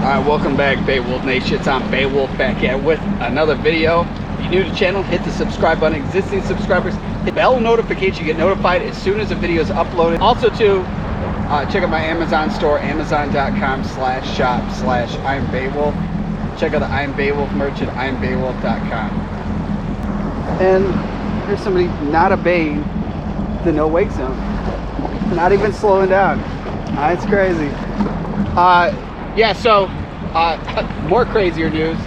Alright, welcome back, Beowulf Nation. It's on Beowulf back at with another video. If you're new to the channel, hit the subscribe button. Existing subscribers, hit bell notification. You get notified as soon as the video is uploaded. Also, too, check out my Amazon store, amazon.com/shop/I'mBeowulf. Check out the I'm Beowulf merch at I'mBeowulf.com. And here's somebody not obeying the no wake zone, not even slowing down. It's crazy. Yeah, so more crazier news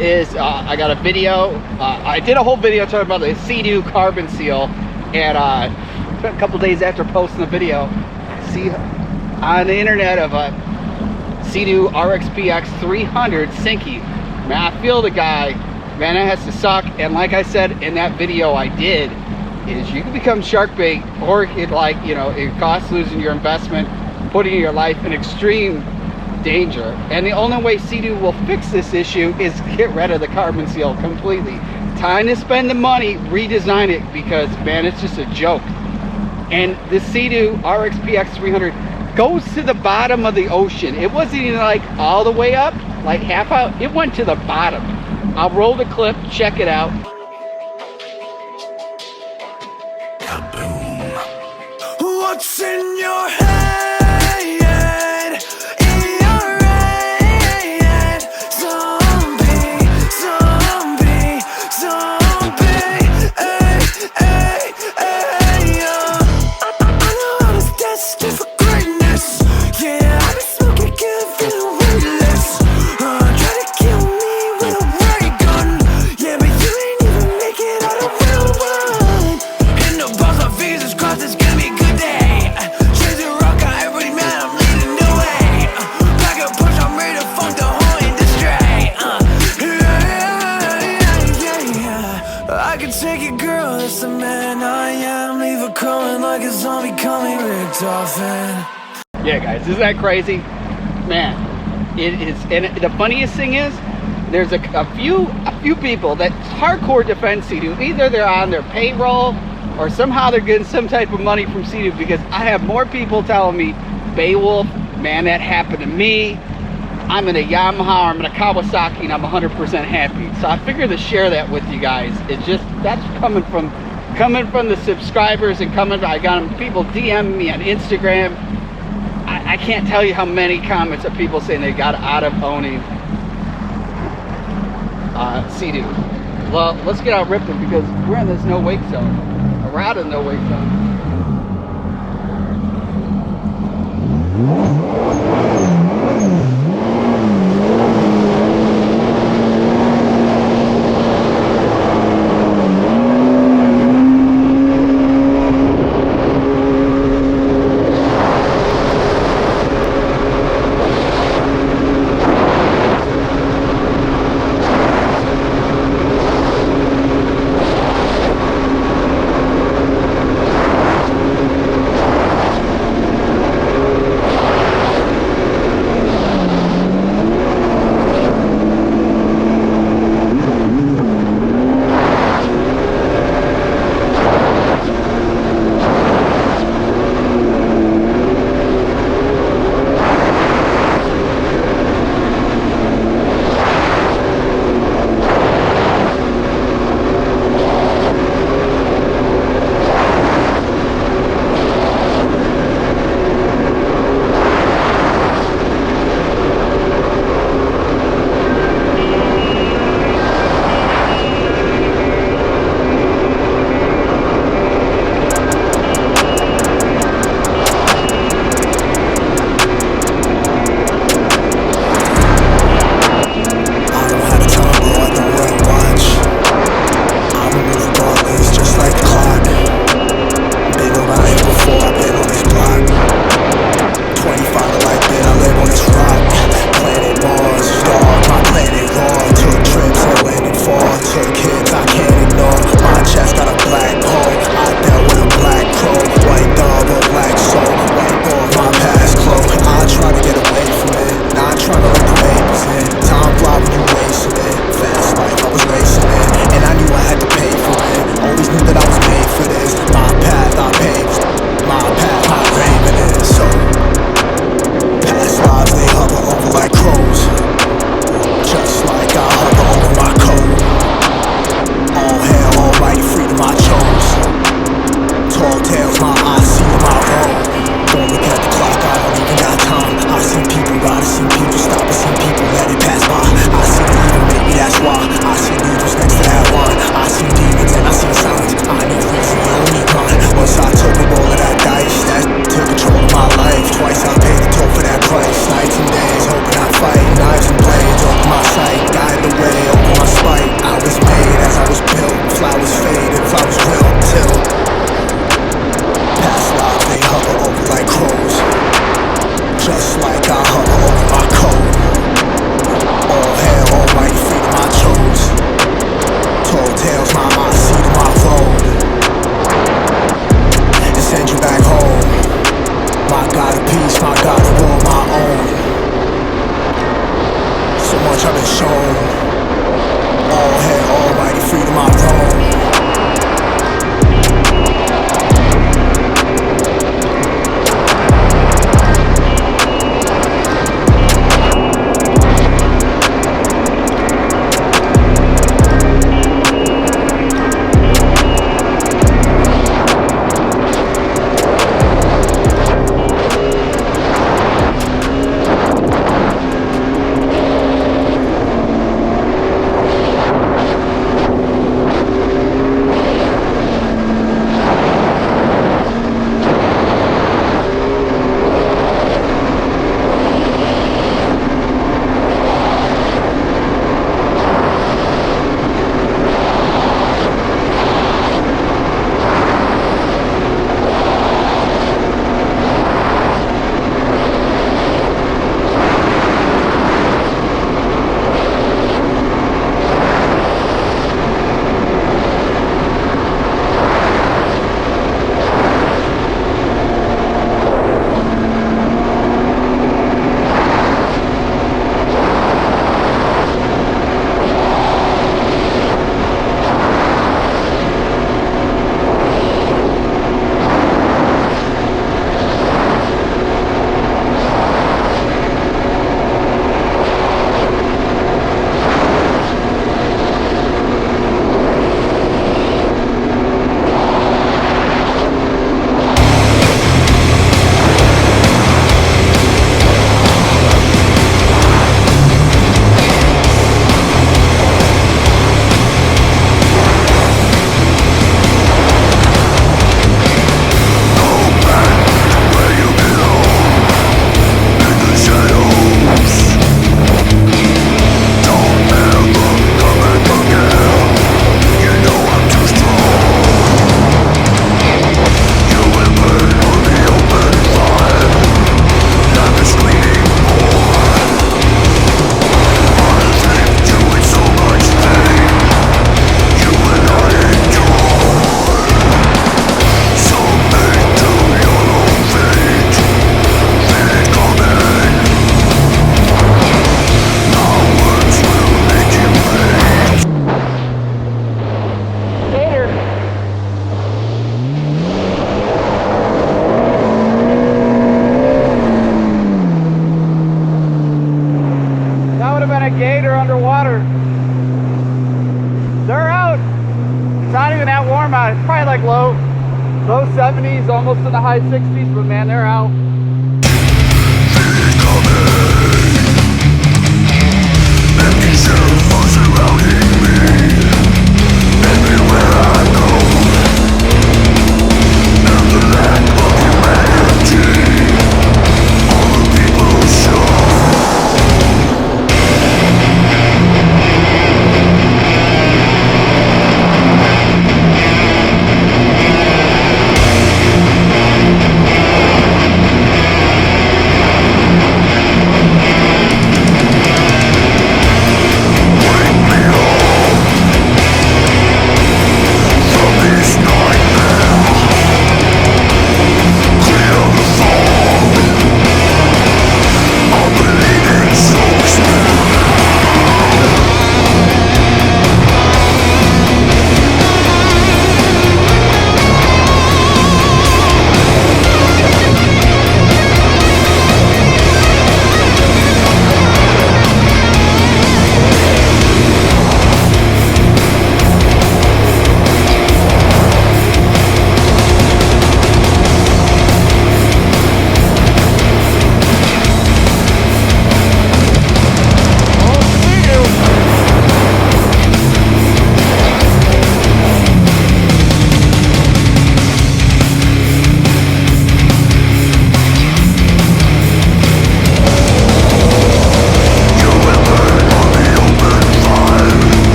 is I got a video. I did a whole video talking about the SeaDoo carbon seal, and a couple days after posting the video, see on the internet of a SeaDoo RXP X 300 sinky. Man, I feel the guy. Man, that has to suck. And like I said in that video I did, is you can become shark bait, or it, like, you know, it costs losing your investment, putting your life in extreme danger. And the only way SeaDoo will fix this issue is get rid of the carbon seal completely. Time to spend the money, redesign it, because man, it's just a joke. And the SeaDoo RXP X 300 goes to the bottom of the ocean. It wasn't even like all the way up, like half out. It went to the bottom. I'll roll the clip, check it out. Kaboom. What's in your head? Yeah, guys, isn't that crazy? Man, it is. And the funniest thing is, there's a few people that hardcore defend SeaDoo. Either they're on their payroll, or somehow they're getting some type of money from SeaDoo, because I have more people telling me, Beowulf, man, that happened to me. I'm in a Yamaha, or I'm in a Kawasaki, and I'm 100% happy. So I figured to share that with you guys. It's just, that's coming from the subscribers, and I got people DMing me on Instagram. I can't tell you how many comments of people saying they got out of owning SeaDoo. Well, let's get out ripping, because we're in this no wake zone. We're out of the no wake zone. I've seen people stop, I've seen people let it pass by. I seen it even, maybe that's why I seen needles next to that wine. I seen demons and I seen signs. I need reason, you don't need mine. Once I took a roll of that dice, that took control of my life. Twice I paid the toll for that price. Nights and days, hoping I fight. Knives and blades, open my sight. Guide the way, open my spite. I was made as I was built. Flowers fade and flowers will till past lives they hover over like crows. Just like I hover over my code. All hail, almighty freedom I chose. Told tales, my eyes see to my road. And send you back home. My God of peace, my God of war, my own. So much I've been shown. All hail, almighty freedom I roam. It's probably like low 70s, almost in the high 60s, but man, they're out.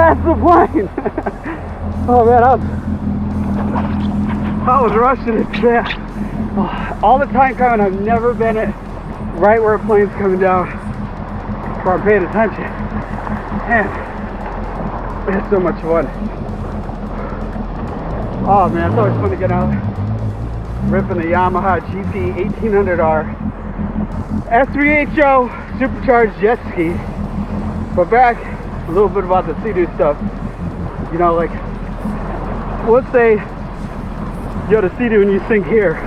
That's the plane. Oh man, I was rushing it. Yeah. All the time coming, I've never been at right where a plane's coming down where I'm paying attention. Man, it's so much fun. Oh man, it's always fun to get out ripping the Yamaha GP 1800R SVHO supercharged jet ski. But back a little bit about the SeaDoo stuff. You know, like, let's say you go to SeaDoo and you sink here.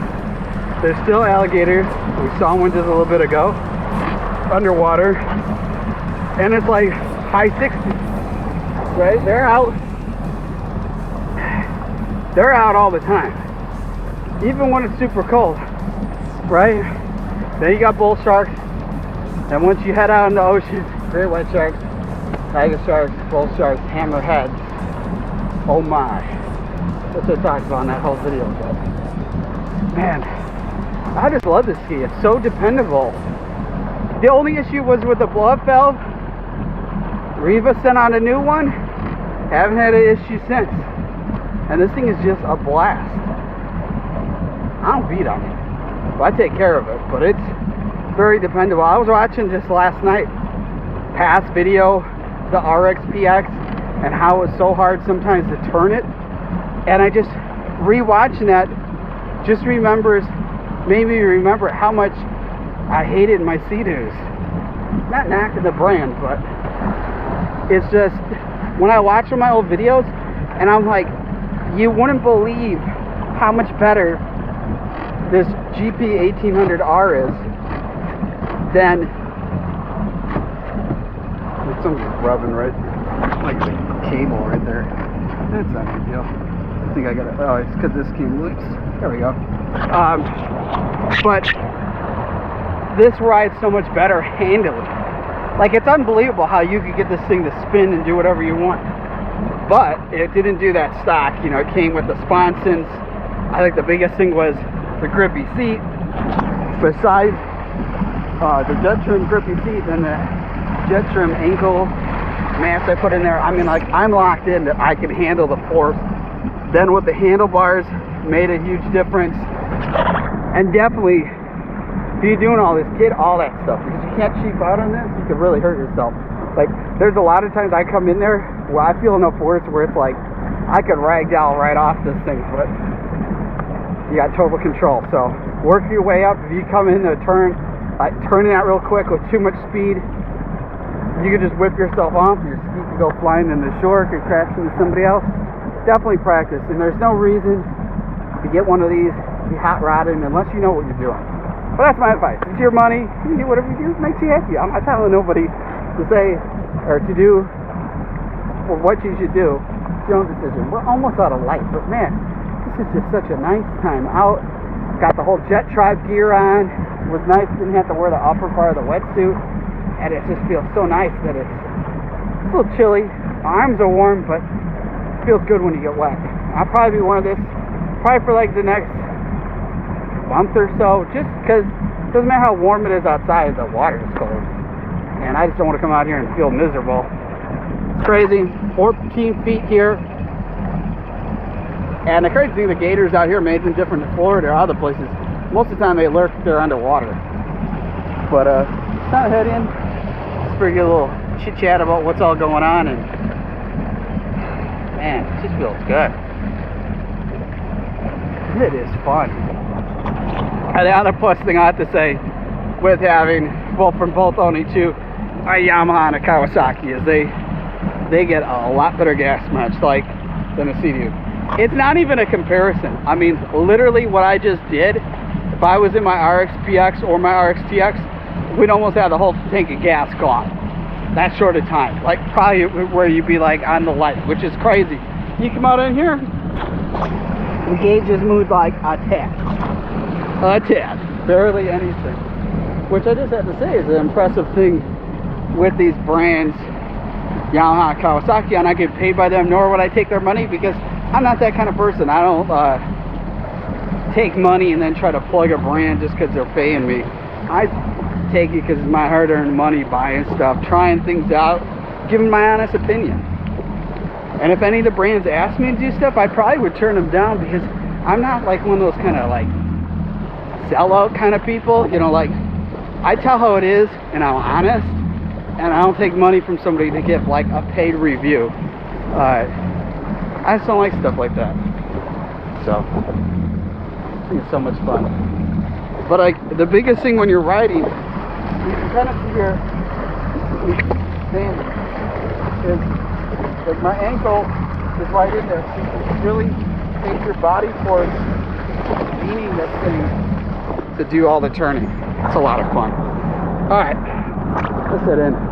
There's still alligators. We saw one just a little bit ago, underwater, and it's like high 60s, right? They're out all the time, even when it's super cold, right? Then you got bull sharks, and once you head out in the ocean, great white sharks, tiger sharks, bull sharks, hammerheads. Oh my! That's what I talked about in that whole video, but man, I just love this ski. It's so dependable. The only issue was with the blow-up valve. Riva sent out a new one. Haven't had an issue since. And this thing is just a blast. I don't beat on it, but I take care of it. But it's very dependable. I was watching just last night, past video, the RXP X, and how it's so hard sometimes to turn it. And I just re-watching that just made me remember how much I hated my SeaDoos. Not knocking the brand, but it's just when I watch my old videos and I'm like, you wouldn't believe how much better this GP 1800R is than something's rubbing right like the cable right there. That's not a big deal. I think I got it. Oh, it's because this came loose. There we go. But this ride's so much better handling. Like, it's unbelievable how you could get this thing to spin and do whatever you want. But it didn't do that stock. You know, it came with the Sponsons. I think the biggest thing was the grippy seat. Besides the Jettrim grippy seat and the Jettrim ankle mats I put in there, I mean, like, I'm locked in that I can handle the force. Then with the handlebars, made a huge difference. And definitely, if you're doing all this, get all that stuff, because you can't cheap out on this. You could really hurt yourself. Like, there's a lot of times I come in there where I feel enough force where it's like I could ragdoll right off this thing, but you got total control. So work your way up. If you come in to turn, turning out real quick with too much speed, you could just whip yourself off. Your ski could go flying in the shore, could crash into somebody else. Definitely practice, and there's no reason to get one of these, be hot rodding, unless you know what you're doing. But that's my advice. It's your money. You do whatever you do, makes you happy. I'm not telling nobody to say or to do or what you should do. It's your own decision. We're almost out of light, but man, this is just such a nice time out. Got the whole Jet Tribe gear on. It was nice. Didn't have to wear the upper part of the wetsuit, and it just feels so nice that it's a little chilly. My arms are warm, but it feels good when you get wet. I'll probably be one of this probably for like the next month or so, just because it doesn't matter how warm it is outside, the water is cold, and I just don't want to come out here and feel miserable. It's crazy. 14 feet here, and the crazy thing, the gators out here made them different than Florida or other places. Most of the time they lurk if they're underwater. But it's time to head in. Let's bring a little chit chat about what's all going on, and man, it just feels good. It is fun. And the other plus thing I have to say with having both owning two, a Yamaha and a Kawasaki, is they get a lot better gas mileage than a SeaDoo. It's not even a comparison. I mean, literally what I just did, if I was in my RXP X or my RXTX, we'd almost have the whole tank of gas gone. That short of time. Like, probably where you'd be like on the light, which is crazy. You come out in here, the gauge is moved like a tad. Barely anything. Which I just have to say is an impressive thing with these brands, Yamaha, Kawasaki, and I get paid by them, nor would I take their money, because I'm not that kind of person. I don't take money and then try to plug a brand just because they're paying me. I take it because it's my hard-earned money, buying stuff, trying things out, giving my honest opinion. And if any of the brands asked me to do stuff, I probably would turn them down, because I'm not like one of those kind of like sellout kind of people. You know, like, I tell how it is and I'm honest, and I don't take money from somebody to give like a paid review. I just don't like stuff like that. So I think it's so much fun. But like, the biggest thing when you're riding, you can kind of see your standing is like my ankle is right in there, so you can really take your body force leaning this thing to do all the turning. It's a lot of fun. All right, let's head in.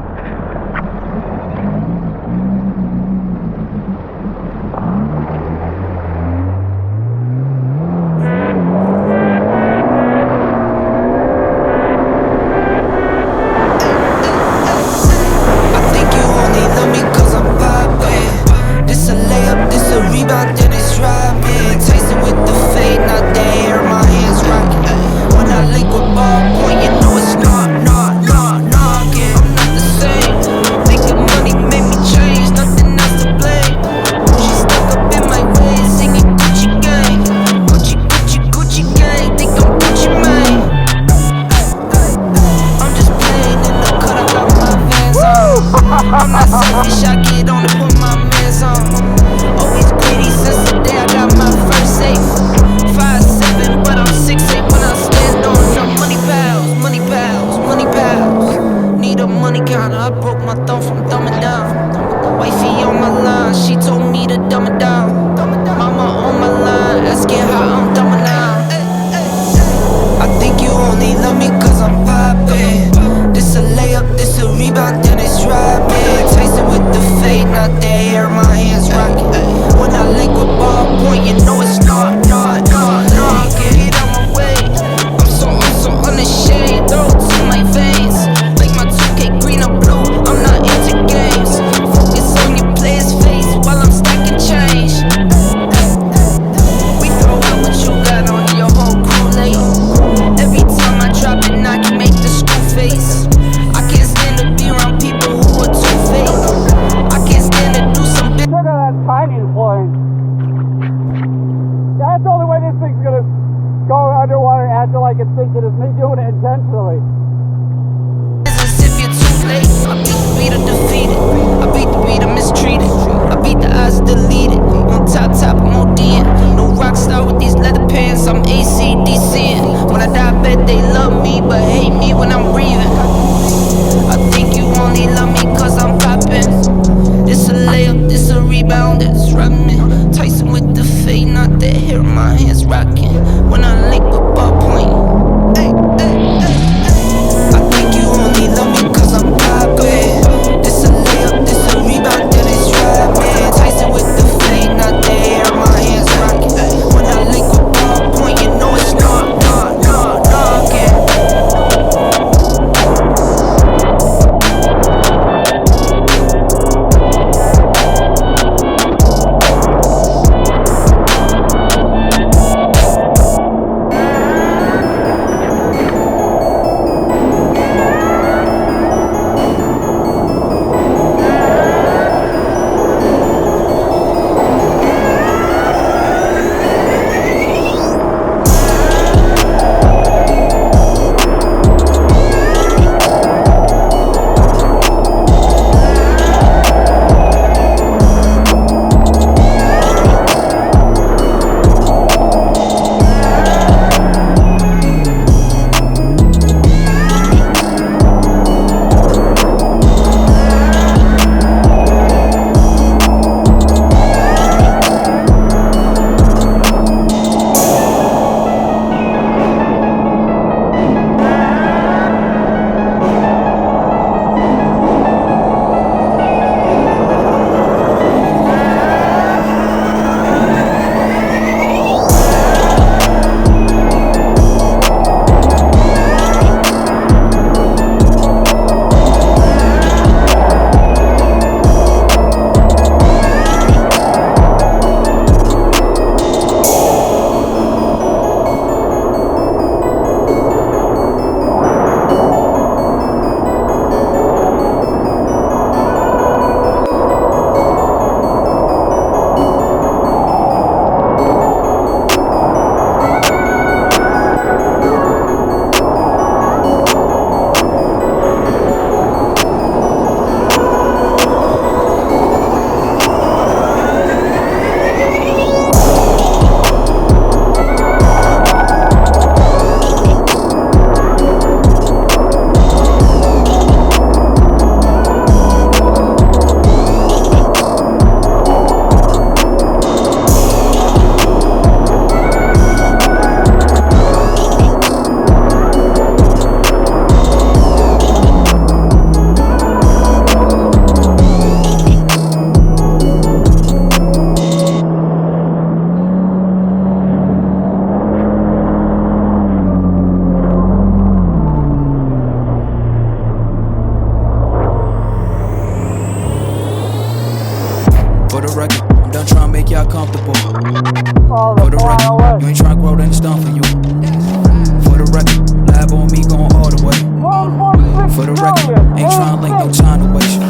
For the record, ain't tryna link, no time to waste.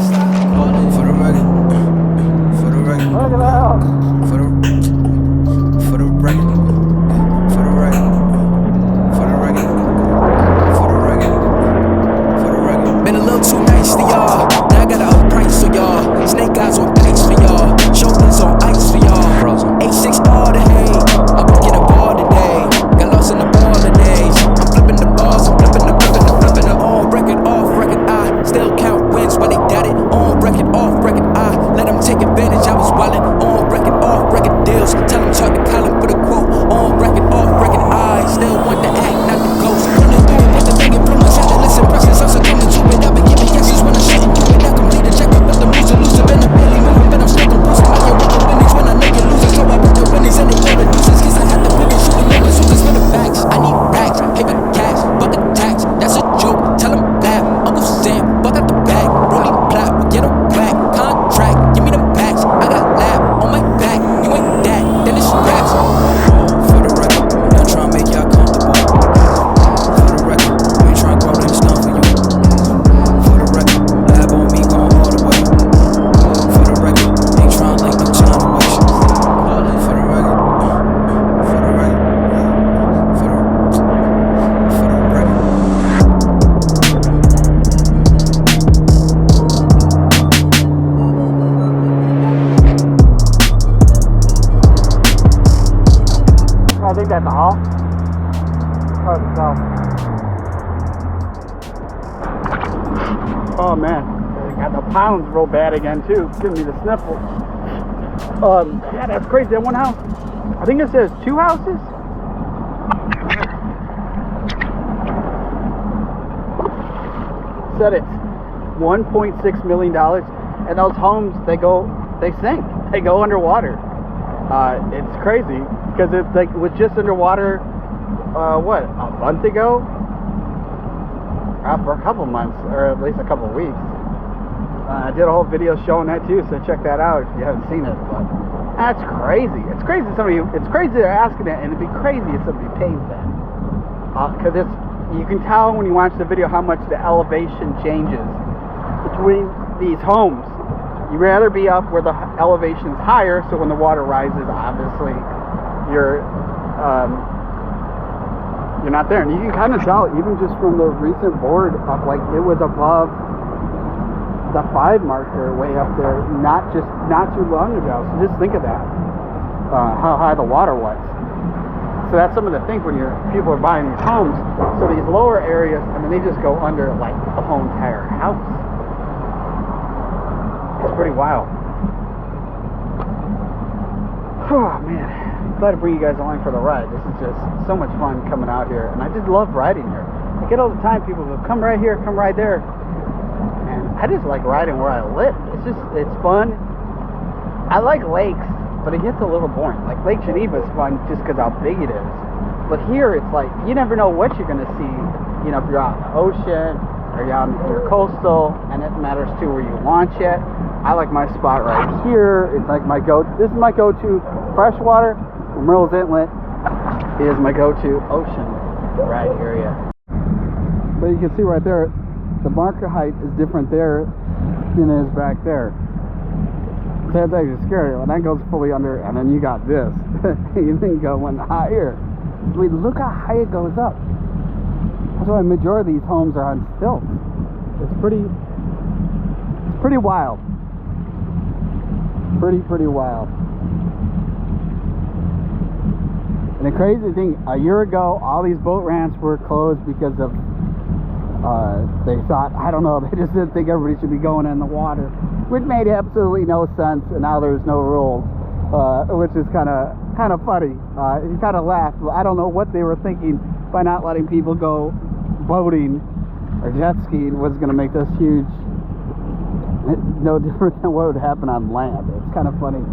For the record, for the record, Look at that. for the record, for the record, for the record, for the record, for the record. Been a little too nice to y'all. Now I got a up price for y'all. Snake eyes on ice for y'all. Shoulders on ice for y'all. Frozen. 8-6 all the hay. I'm working a ball today. Got lost in the ball of days. I'm flipping the balls. I'm flipping the on record, off record. I still count wins when they got it. On record, off record. I let them take advantage. I was wildin'. On record, off record deals. Tell them talk to Colin for the quote. On record, off record. I still want the act, not the ghost. Running through it with the big influence. Listen, presence. I'm succumbing to it. I've been giving yeses when I shouldn't do it. I complete a check up, but the moves are losing. Been a barely moving, but I'm still composing. I can't with the winnings when I know you're losing. So I put the winnings and they go to deuces. Cause I had the pivot shooting numbers. Who's for the backs? I need racks, paper cash, buck the tax. That's a joke. Tell them laugh. Uncle Sam, buck out the bag. Rolling plot, we'll get a whack. Contract, give me the backs. I got lab on my back. You ain't that, then it's straps. For the record, I'm trying to make y'all comfortable. For the record, I ain't trying to grow them stuff for you. For the record, lab on me going all the way. For the record, ain't trying to link no time to waste. For the record, for the record, for the record. I think that's all. Hard to tell. Oh man, they got the pounds real bad again too. It's giving me the sniffles. Yeah, that's crazy. That one house. I think it says 2 houses. Said it's $1.6 million, and those homes they sink. They go underwater. It's crazy because it's like it was just underwater. What, a month ago? For a couple months, or at least a couple weeks. I did a whole video showing that too, so check that out if you haven't seen it. But that's crazy. It's crazy. It's crazy they're asking that, and it'd be crazy if somebody pays that. Because you can tell when you watch the video how much the elevation changes between these homes. You'd rather be up where the elevation's higher, so when the water rises, obviously you're not there. And you can kind of tell even just from the recent board up, like it was above the 5 marker way up there not too long ago. So just think of that, how high the water was. So that's some of the things when people are buying these homes. So these lower areas, I mean, they just go under like the whole entire house. It's pretty wild. Oh man, glad to bring you guys along for the ride. This is just so much fun coming out here, and I just love riding here. I get all the time people go, come right here, come right there, and I just like riding where I live. It's fun. I like lakes, but it gets a little boring. Like Lake Geneva is fun just because how big it is, but here it's like you never know what you're gonna see. You know, if you're out in the ocean or you're out in the Intracoastal, and it matters too where you launch it. I like my spot right here. It's like this is my go-to freshwater. Myrtle's Inlet is my go-to ocean ride area. But you can see right there, the marker height is different there than it is back there. So that's actually scary. When that goes fully under, and then you got this. You can go one higher. I mean, look how high it goes up. That's why the majority of these homes are on stilts. It's pretty wild. Pretty wild. And the crazy thing, a year ago, all these boat ramps were closed because of, they thought, I don't know, they just didn't think everybody should be going in the water, which made absolutely no sense, and now there's no rules, which is kind of funny. You kind of laugh. I don't know what they were thinking by not letting people go boating or jet skiing was going to make this huge. It's no different than what would happen on land. It's kind of funny.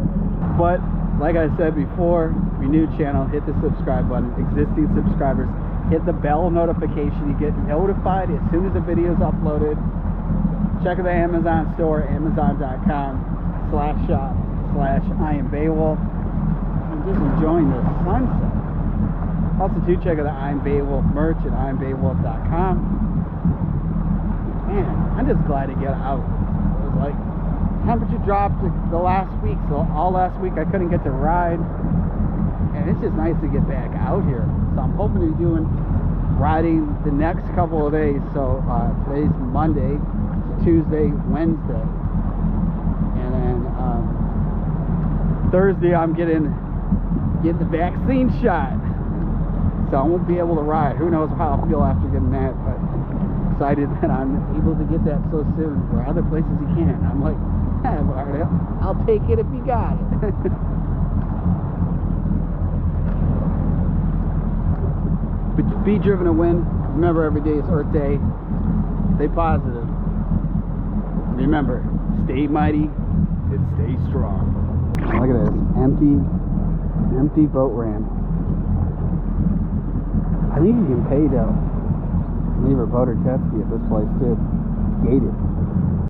But like I said before, if you're new channel, hit the subscribe button. Existing subscribers, hit the bell notification. You get notified as soon as the video is uploaded. Check the Amazon store, amazon.com/shop/IamBeowulf. I'm just enjoying the sunset. Also do check out the I'm Beowulf merch at IamBeowulf.com. I'm just glad to get out. It was like temperature dropped the last week, so all last week I couldn't get to ride, and it's just nice to get back out here. So I'm hoping to be doing riding the next couple of days. So today's Monday, Tuesday, Wednesday, and then Thursday I'm getting the vaccine shot, so I won't be able to ride. Who knows how I'll feel after getting that, but excited that I'm able to get that so soon. Where other places you can't. I'm like, yeah, I'll take it if you got it. But be driven to win. Remember, every day is Earth Day. Stay positive. Remember, stay mighty and stay strong. Look at this, empty boat ramp. I think you can pay to leave a boat or jet ski at this place too. It's gated.